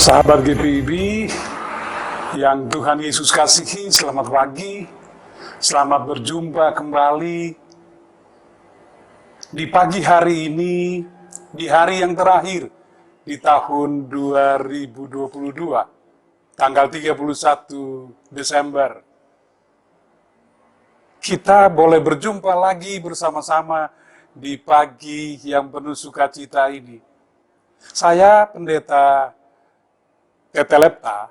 Sahabat GPIB yang Tuhan Yesus kasihi, selamat pagi, selamat berjumpa kembali di pagi hari ini, di hari yang terakhir di tahun 2022, tanggal 31 Desember. Kita boleh berjumpa lagi bersama-sama di pagi yang penuh sukacita ini. Saya Pendeta Tetelepta,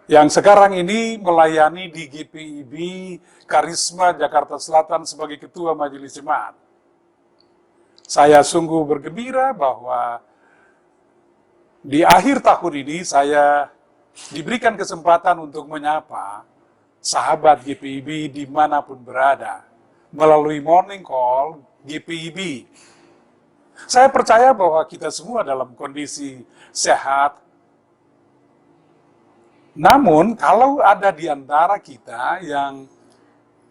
yang sekarang ini melayani di GPIB Karisma Jakarta Selatan sebagai Ketua Majelis Jemaat. Saya sungguh bergembira bahwa di akhir tahun ini saya diberikan kesempatan untuk menyapa sahabat GPIB dimanapun berada, melalui Morning Call GPIB. Saya percaya bahwa kita semua dalam kondisi sehat. Namun, kalau ada di antara kita yang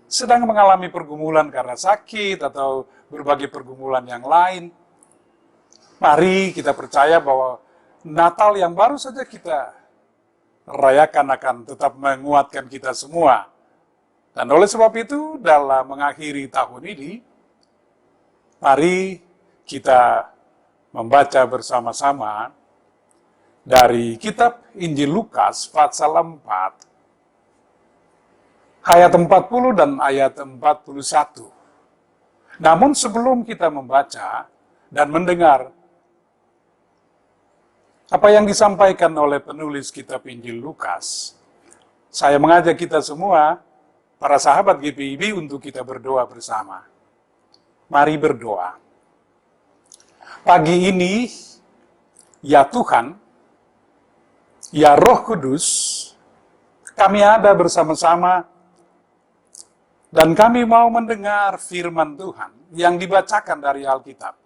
sedang mengalami pergumulan karena sakit atau berbagai pergumulan yang lain, mari kita percaya bahwa Natal yang baru saja kita rayakan akan tetap menguatkan kita semua. Dan oleh sebab itu, dalam mengakhiri tahun ini, mari kita membaca bersama-sama dari kitab Injil Lukas pasal 4 ayat 40 dan ayat 41. Namun sebelum kita membaca dan mendengar apa yang disampaikan oleh penulis kitab Injil Lukas, saya mengajak kita semua, para sahabat GPIB, untuk kita berdoa bersama. Mari berdoa. Pagi ini, ya Tuhan, ya Roh Kudus, kami ada bersama-sama dan kami mau mendengar firman Tuhan yang dibacakan dari Alkitab.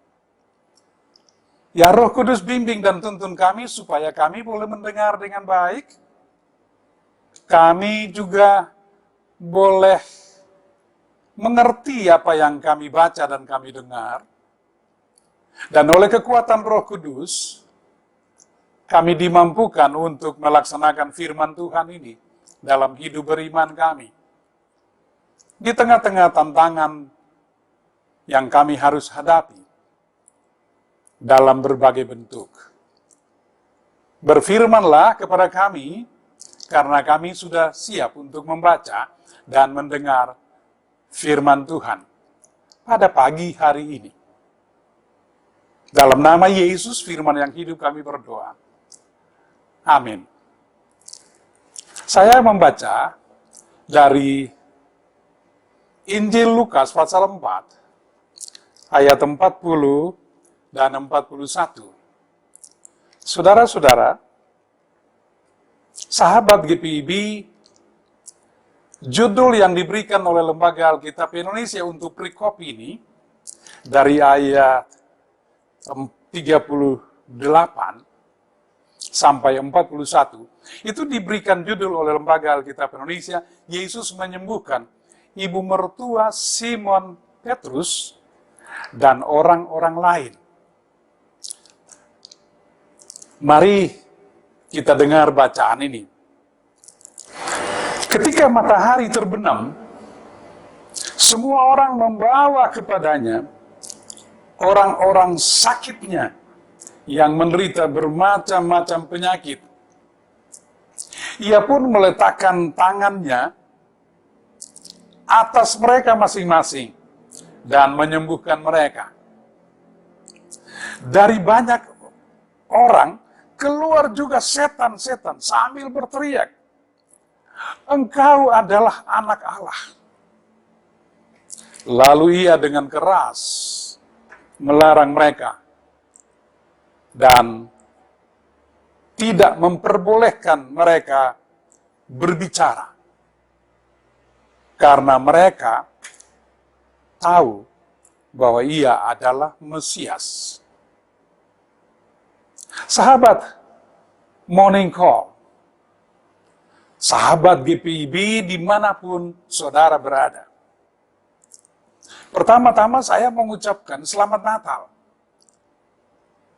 Ya Roh Kudus, bimbing dan tuntun kami supaya kami boleh mendengar dengan baik. Kami juga boleh mengerti apa yang kami baca dan kami dengar. Dan oleh kekuatan Roh Kudus, kami dimampukan untuk melaksanakan firman Tuhan ini dalam hidup beriman kami. Di tengah-tengah tantangan yang kami harus hadapi dalam berbagai bentuk. Berfirmanlah kepada kami, karena kami sudah siap untuk membaca dan mendengar firman Tuhan pada pagi hari ini. Dalam nama Yesus, firman yang hidup, kami berdoa. Amin. Saya membaca dari Injil Lukas pasal 4, ayat 40 dan 41. Saudara-saudara, sahabat GPIB, judul yang diberikan oleh Lembaga Alkitab Indonesia untuk perikop ini, dari ayat 38 sampai 41, itu diberikan judul oleh Lembaga Alkitab Indonesia, Yesus menyembuhkan ibu mertua Simon Petrus dan orang-orang lain. Mari kita dengar bacaan ini. Ketika matahari terbenam, semua orang membawa kepadanya orang-orang sakitnya yang menderita bermacam-macam penyakit. Ia pun meletakkan tangannya atas mereka masing-masing dan menyembuhkan mereka. Dari banyak orang keluar juga setan-setan sambil berteriak, "Engkau adalah anak Allah." Lalu ia dengan keras melarang mereka dan tidak memperbolehkan mereka berbicara, karena mereka tahu bahwa ia adalah Mesias. Sahabat Morning Call, sahabat GPIB dimanapun saudara berada, pertama-tama saya mengucapkan Selamat Natal.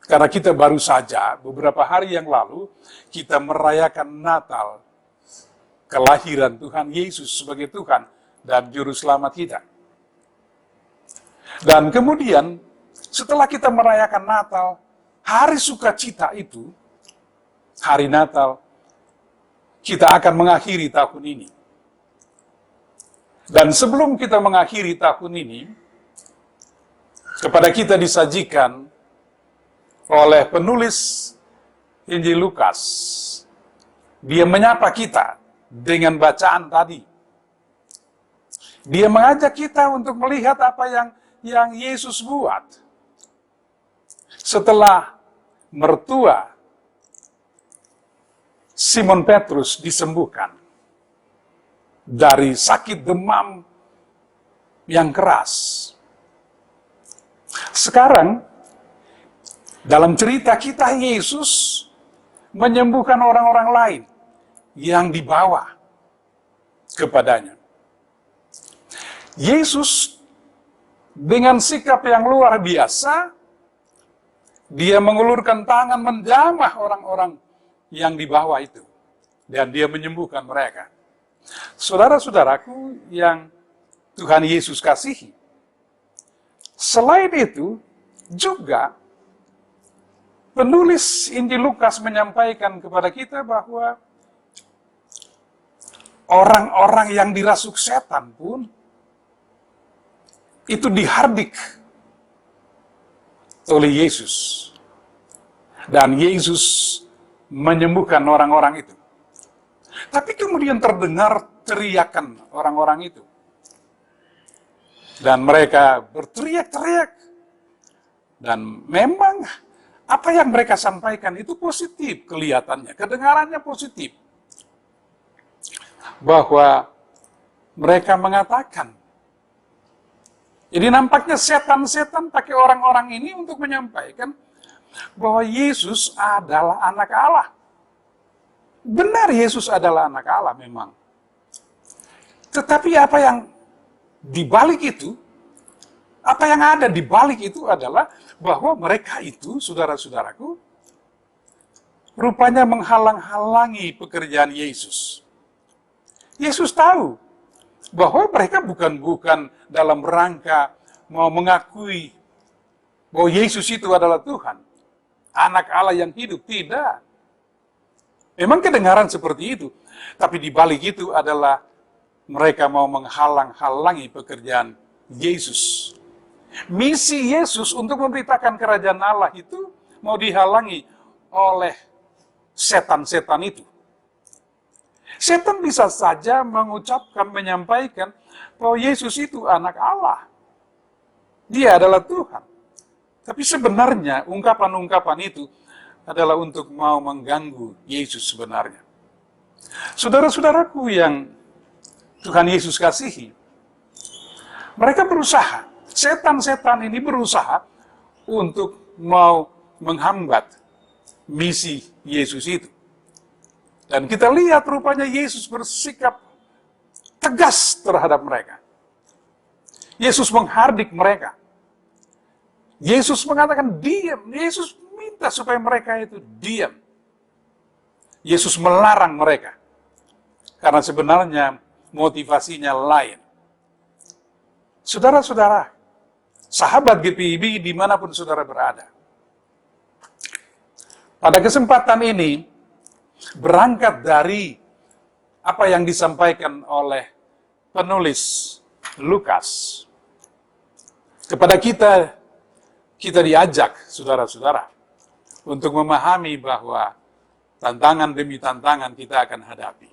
Karena kita baru saja beberapa hari yang lalu kita merayakan Natal, kelahiran Tuhan Yesus sebagai Tuhan dan Juru Selamat kita. Dan kemudian setelah kita merayakan Natal, hari sukacita itu, hari Natal, kita akan mengakhiri tahun ini. Dan sebelum kita mengakhiri tahun ini, kepada kita disajikan oleh penulis Injil Lukas. Dia menyapa kita dengan bacaan tadi. Dia mengajak kita untuk melihat apa yang Yesus buat. Setelah mertua Simon Petrus disembuhkan dari sakit demam yang keras. Sekarang, dalam cerita kita, Yesus menyembuhkan orang-orang lain yang dibawa kepadanya. Yesus dengan sikap yang luar biasa, dia mengulurkan tangan menjamah orang-orang yang dibawa itu. Dan dia menyembuhkan mereka. Saudara-saudaraku yang Tuhan Yesus kasihi. Selain itu, juga penulis Injil Lukas menyampaikan kepada kita bahwa orang-orang yang dirasuk setan pun itu dihardik oleh Yesus. Dan Yesus menyembuhkan orang-orang itu. Tapi kemudian terdengar teriakan orang-orang itu. Dan mereka berteriak-teriak. Dan memang apa yang mereka sampaikan itu positif kelihatannya, kedengarannya positif. Bahwa mereka mengatakan, jadi nampaknya setan-setan pakai orang-orang ini untuk menyampaikan bahwa Yesus adalah anak Allah. Benar, Yesus adalah anak Allah memang. Tetapi apa yang dibalik itu, apa yang ada di balik itu adalah bahwa mereka itu, saudara-saudaraku, rupanya menghalang-halangi pekerjaan Yesus. Yesus tahu bahwa mereka bukan dalam rangka mau mengakui bahwa Yesus itu adalah Tuhan, anak Allah yang hidup. Tidak. Memang kedengaran seperti itu, tapi di balik itu adalah mereka mau menghalang-halangi pekerjaan Yesus. Misi Yesus untuk memberitakan kerajaan Allah itu mau dihalangi oleh setan-setan itu. Setan bisa saja mengucapkan, menyampaikan bahwa Yesus itu anak Allah. Dia adalah Tuhan. Tapi sebenarnya ungkapan-ungkapan itu adalah untuk mau mengganggu Yesus sebenarnya. Saudara-saudaraku yang Tuhan Yesus kasihi, mereka berusaha, setan-setan ini berusaha untuk mau menghambat misi Yesus itu. Dan kita lihat rupanya Yesus bersikap tegas terhadap mereka. Yesus menghardik mereka. Yesus mengatakan diam. Yesus minta supaya mereka itu diam. Yesus melarang mereka. Karena sebenarnya motivasinya lain. Saudara-saudara, sahabat GPIB dimanapun saudara berada. Pada kesempatan ini, berangkat dari apa yang disampaikan oleh penulis Lukas, kepada kita diajak, saudara-saudara, untuk memahami bahwa tantangan demi tantangan kita akan hadapi.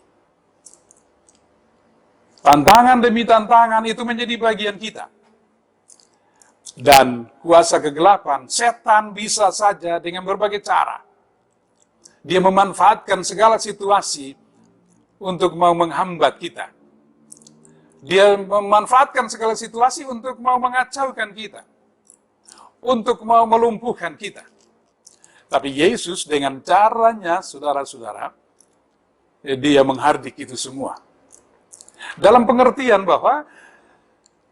Tantangan demi tantangan itu menjadi bagian kita. Dan kuasa kegelapan, setan bisa saja dengan berbagai cara. Dia memanfaatkan segala situasi untuk mau menghambat kita. Dia memanfaatkan segala situasi untuk mau mengacaukan kita. Untuk mau melumpuhkan kita. Tapi Yesus dengan caranya, saudara-saudara, dia menghardik itu semua. Dalam pengertian bahwa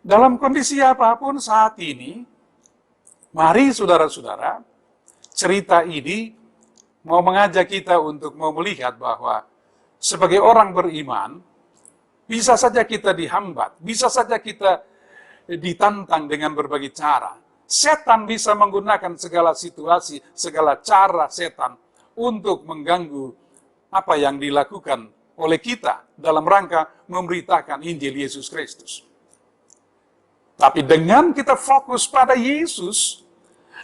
dalam kondisi apapun saat ini, mari saudara-saudara, cerita ini mau mengajak kita untuk mau melihat bahwa sebagai orang beriman, bisa saja kita dihambat, bisa saja kita ditantang dengan berbagai cara. Setan bisa menggunakan segala situasi, segala cara setan untuk mengganggu apa yang dilakukan oleh kita dalam rangka memberitakan Injil Yesus Kristus. Tapi dengan kita fokus pada Yesus,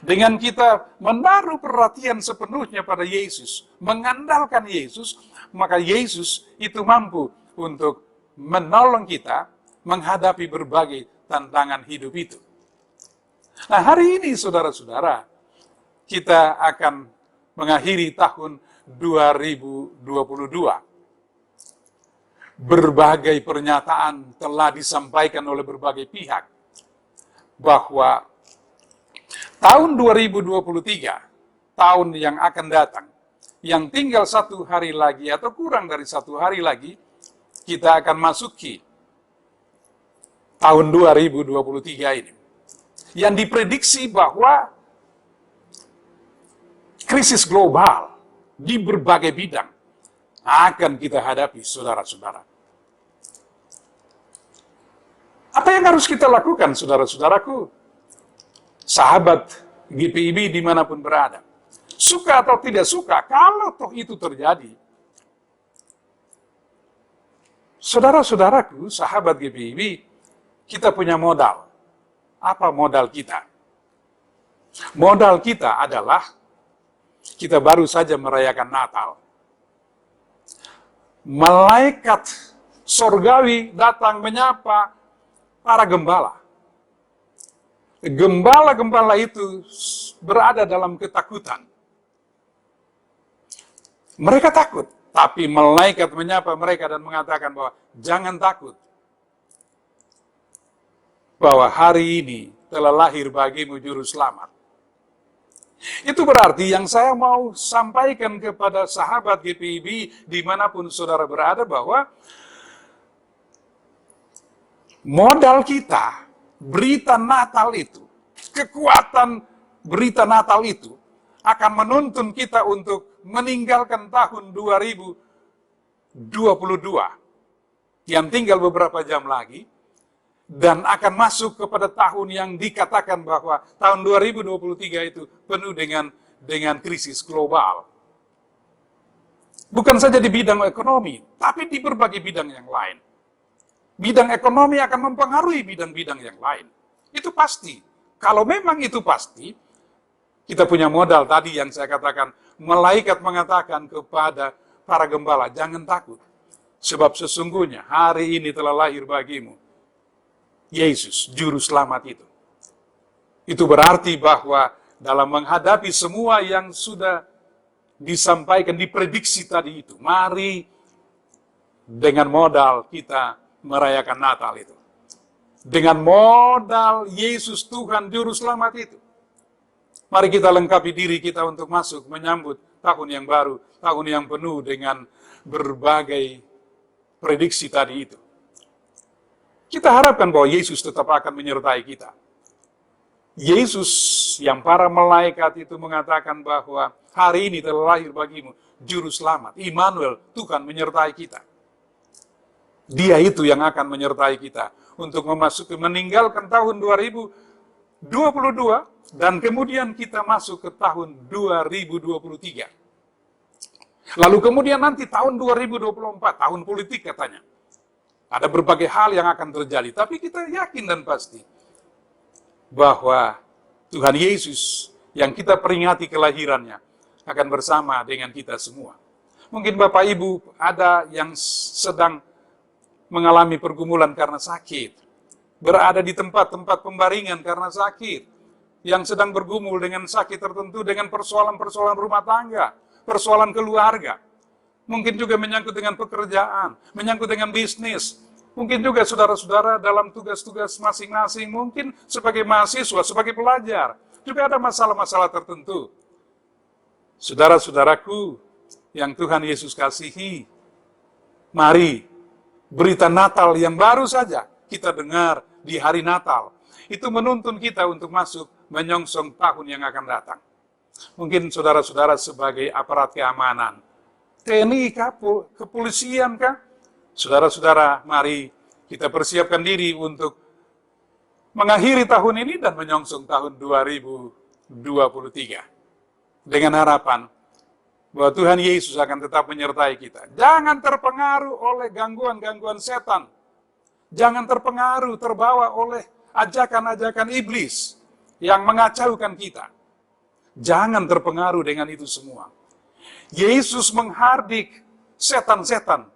dengan kita menaruh perhatian sepenuhnya pada Yesus, mengandalkan Yesus, maka Yesus itu mampu untuk menolong kita menghadapi berbagai tantangan hidup itu. Nah, hari ini saudara-saudara, kita akan mengakhiri tahun 2022. Berbagai pernyataan telah disampaikan oleh berbagai pihak bahwa tahun 2023, tahun yang akan datang, yang tinggal 1 hari lagi atau kurang dari 1 hari lagi, kita akan masuki tahun 2023 ini. Yang diprediksi bahwa krisis global di berbagai bidang akan kita hadapi, saudara-saudara. Apa yang harus kita lakukan, saudara-saudaraku? Sahabat GPIB dimanapun berada. Suka atau tidak suka, kalau toh itu terjadi, saudara-saudaraku, sahabat GPIB, kita punya modal. Apa modal kita? Modal kita adalah kita baru saja merayakan Natal. Malaikat sorgawi datang menyapa para gembala. Gembala-gembala itu berada dalam ketakutan. Mereka takut. Tapi malaikat menyapa mereka dan mengatakan bahwa jangan takut. Bahwa hari ini telah lahir bagimu juru selamat. Itu berarti yang saya mau sampaikan kepada sahabat GPIB dimanapun saudara berada bahwa modal kita, berita Natal itu, kekuatan berita Natal itu akan menuntun kita untuk meninggalkan tahun 2022 yang tinggal beberapa jam lagi dan akan masuk kepada tahun yang dikatakan bahwa tahun 2023 itu penuh dengan krisis global. Bukan saja di bidang ekonomi, tapi di berbagai bidang yang lain. Bidang ekonomi akan mempengaruhi bidang-bidang yang lain. Itu pasti. Kalau memang itu pasti, kita punya modal tadi yang saya katakan, malaikat mengatakan kepada para gembala, jangan takut. Sebab sesungguhnya hari ini telah lahir bagimu Yesus, juru selamat itu. Itu berarti bahwa dalam menghadapi semua yang sudah disampaikan, diprediksi tadi itu, mari dengan modal kita merayakan Natal itu. Dengan modal Yesus Tuhan juru selamat itu. Mari kita lengkapi diri kita untuk masuk menyambut tahun yang baru, tahun yang penuh dengan berbagai prediksi tadi itu. Kita harapkan bahwa Yesus tetap akan menyertai kita. Yesus yang para malaikat itu mengatakan bahwa hari ini telah lahir bagimu juru selamat, Immanuel, Tuhan menyertai kita. Dia itu yang akan menyertai kita untuk meninggalkan tahun 2022 dan kemudian kita masuk ke tahun 2023. Lalu kemudian nanti tahun 2024, tahun politik katanya. Ada berbagai hal yang akan terjadi, tapi kita yakin dan pasti bahwa Tuhan Yesus yang kita peringati kelahirannya akan bersama dengan kita semua. Mungkin Bapak Ibu ada yang sedang mengalami pergumulan karena sakit, berada di tempat-tempat pembaringan karena sakit, yang sedang bergumul dengan sakit tertentu, dengan persoalan-persoalan rumah tangga, persoalan keluarga. Mungkin juga menyangkut dengan pekerjaan, menyangkut dengan bisnis. Mungkin juga saudara-saudara dalam tugas-tugas masing-masing, mungkin sebagai mahasiswa, sebagai pelajar. Juga ada masalah-masalah tertentu. Saudara-saudaraku yang Tuhan Yesus kasihi, mari berita Natal yang baru saja kita dengar di hari Natal, itu menuntun kita untuk masuk menyongsong tahun yang akan datang. Mungkin saudara-saudara sebagai aparat keamanan, TNI kah, kepolisian kah? Saudara-saudara, mari kita persiapkan diri untuk mengakhiri tahun ini dan menyongsong tahun 2023. Dengan harapan bahwa Tuhan Yesus akan tetap menyertai kita. Jangan terpengaruh oleh gangguan-gangguan setan. Jangan terpengaruh, terbawa oleh ajakan-ajakan iblis yang mengacaukan kita. Jangan terpengaruh dengan itu semua. Yesus menghardik setan-setan.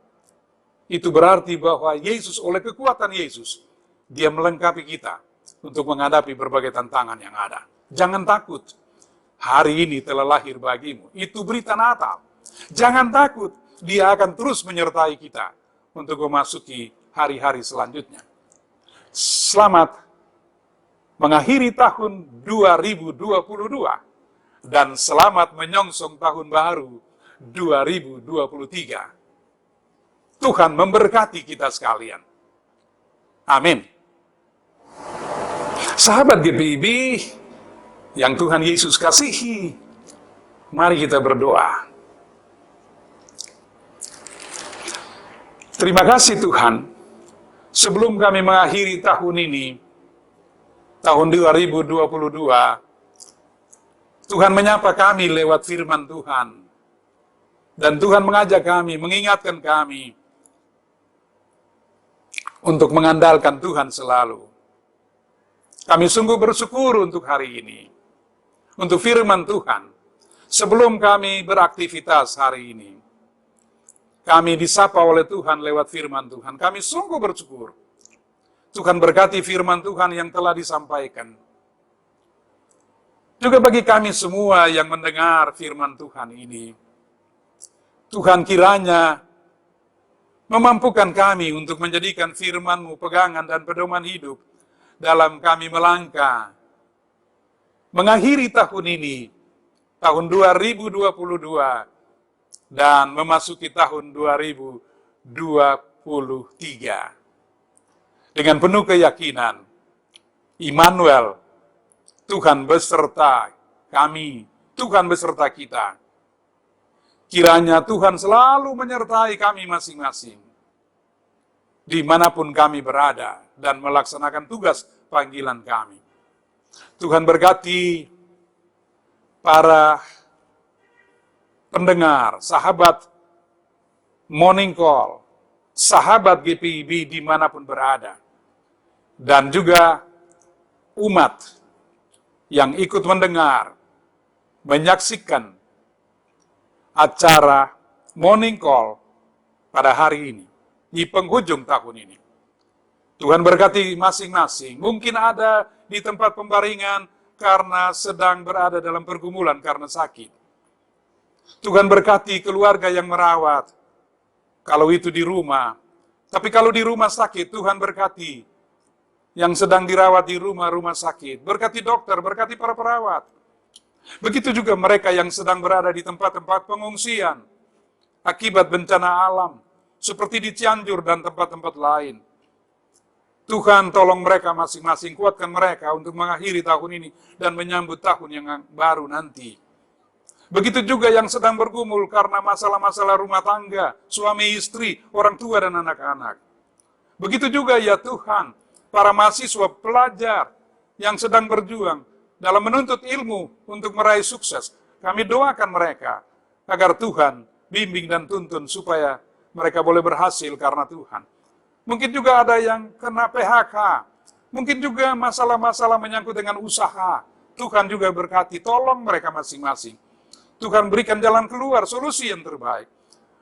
Itu berarti bahwa Yesus, oleh kekuatan Yesus, dia melengkapi kita untuk menghadapi berbagai tantangan yang ada. Jangan takut. Hari ini telah lahir bagimu. Itu berita Natal. Jangan takut. Dia akan terus menyertai kita untuk memasuki hari-hari selanjutnya. Selamat mengakhiri tahun 2022 dan selamat menyongsong tahun baru 2023. Tuhan memberkati kita sekalian. Amin. Sahabat GPIB yang Tuhan Yesus kasihi, mari kita berdoa. Terima kasih Tuhan, sebelum kami mengakhiri tahun ini, tahun 2022, Tuhan menyapa kami lewat firman Tuhan. Dan Tuhan mengajak kami, mengingatkan kami untuk mengandalkan Tuhan selalu. Kami sungguh bersyukur untuk hari ini, untuk firman Tuhan. Sebelum kami beraktivitas hari ini, kami disapa oleh Tuhan lewat firman Tuhan. Kami sungguh bersyukur. Tuhan berkati firman Tuhan yang telah disampaikan. Juga bagi kami semua yang mendengar firman Tuhan ini, Tuhan kiranya memampukan kami untuk menjadikan firman-Mu pegangan dan pedoman hidup dalam kami melangkah mengakhiri tahun ini, tahun 2022, dan memasuki tahun 2023. Dengan penuh keyakinan, Immanuel, Tuhan beserta kami, Tuhan beserta kita. Kiranya Tuhan selalu menyertai kami masing-masing, dimanapun kami berada, dan melaksanakan tugas panggilan kami. Tuhan berkati para pendengar, sahabat Morning Call, sahabat GPIB dimanapun berada, dan juga umat yang ikut mendengar, menyaksikan acara Morning Call pada hari ini, di penghujung tahun ini. Tuhan berkati masing-masing. Mungkin ada di tempat pembaringan karena sedang berada dalam pergumulan karena sakit. Tuhan berkati keluarga yang merawat, kalau itu di rumah. Tapi kalau di rumah sakit, Tuhan berkati yang sedang dirawat di rumah sakit. Berkati dokter, berkati para perawat. Begitu juga mereka yang sedang berada di tempat-tempat pengungsian akibat bencana alam, seperti di Cianjur dan tempat-tempat lain. Tuhan tolong mereka masing-masing, kuatkan mereka untuk mengakhiri tahun ini dan menyambut tahun yang baru nanti. Begitu juga yang sedang bergumul karena masalah-masalah rumah tangga, suami istri, orang tua dan anak-anak. Begitu juga ya Tuhan, para mahasiswa pelajar yang sedang berjuang dalam menuntut ilmu untuk meraih sukses. Kami doakan mereka agar Tuhan bimbing dan tuntun supaya mereka boleh berhasil karena Tuhan. Mungkin juga ada yang kena PHK. Mungkin juga masalah-masalah menyangkut dengan usaha. Tuhan juga berkati, tolong mereka masing-masing. Tuhan berikan jalan keluar, solusi yang terbaik.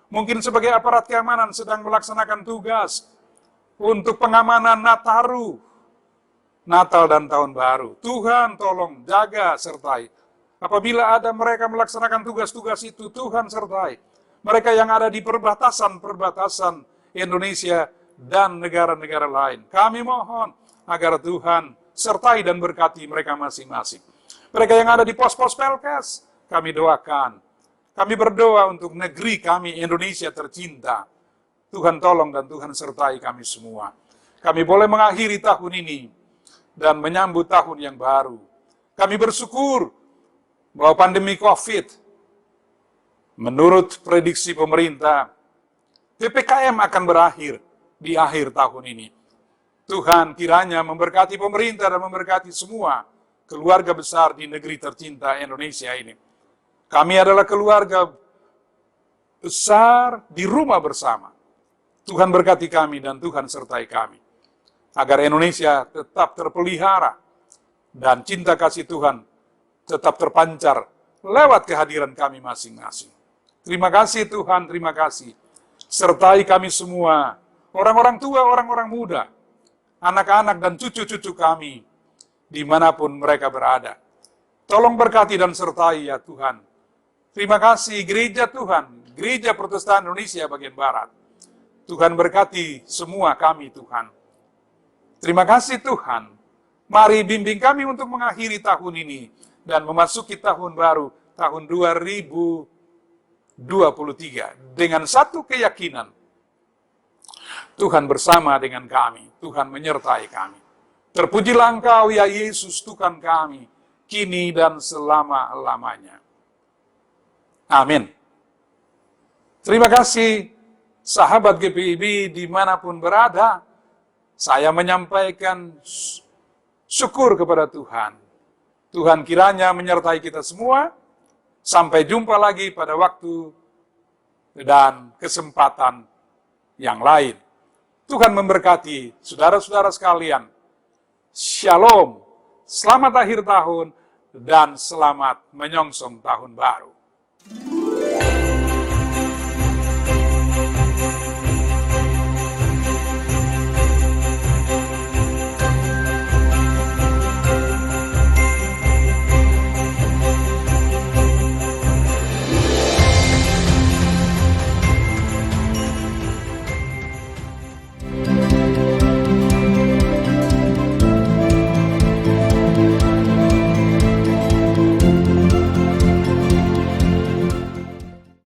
Mungkin sebagai aparat keamanan sedang melaksanakan tugas untuk pengamanan Nataru, Natal dan Tahun Baru. Tuhan tolong jaga sertai. Apabila ada mereka melaksanakan tugas-tugas itu, Tuhan sertai. Mereka yang ada di perbatasan Indonesia dan negara-negara lain. Kami mohon agar Tuhan sertai dan berkati mereka masing-masing. Mereka yang ada di pos-pos Pelkes, kami doakan. Kami berdoa untuk negeri kami Indonesia tercinta. Tuhan tolong dan Tuhan sertai kami semua. Kami boleh mengakhiri tahun ini dan menyambut tahun yang baru. Kami bersyukur bahwa pandemi COVID, menurut prediksi pemerintah, PPKM akan berakhir di akhir tahun ini. Tuhan kiranya memberkati pemerintah dan memberkati semua keluarga besar di negeri tercinta Indonesia ini. Kami adalah keluarga besar di rumah bersama. Tuhan berkati kami dan Tuhan sertai kami. Agar Indonesia tetap terpelihara dan cinta kasih Tuhan tetap terpancar lewat kehadiran kami masing-masing. Terima kasih Tuhan, terima kasih. Sertai kami semua, orang-orang tua, orang-orang muda, anak-anak dan cucu-cucu kami, dimanapun mereka berada. Tolong berkati dan sertai ya Tuhan. Terima kasih gereja Tuhan, Gereja Protestan Indonesia bagian Barat. Tuhan berkati semua kami Tuhan. Terima kasih Tuhan. Mari bimbing kami untuk mengakhiri tahun ini dan memasuki tahun baru, tahun 2023. Dengan satu keyakinan, Tuhan bersama dengan kami, Tuhan menyertai kami. Terpujilah Engkau ya Yesus Tuhan kami, kini dan selama-lamanya. Amin. Terima kasih sahabat GPIB dimanapun berada. Saya menyampaikan syukur kepada Tuhan. Tuhan kiranya menyertai kita semua. Sampai jumpa lagi pada waktu dan kesempatan yang lain. Tuhan memberkati saudara-saudara sekalian. Shalom, selamat akhir tahun, dan selamat menyongsong tahun baru.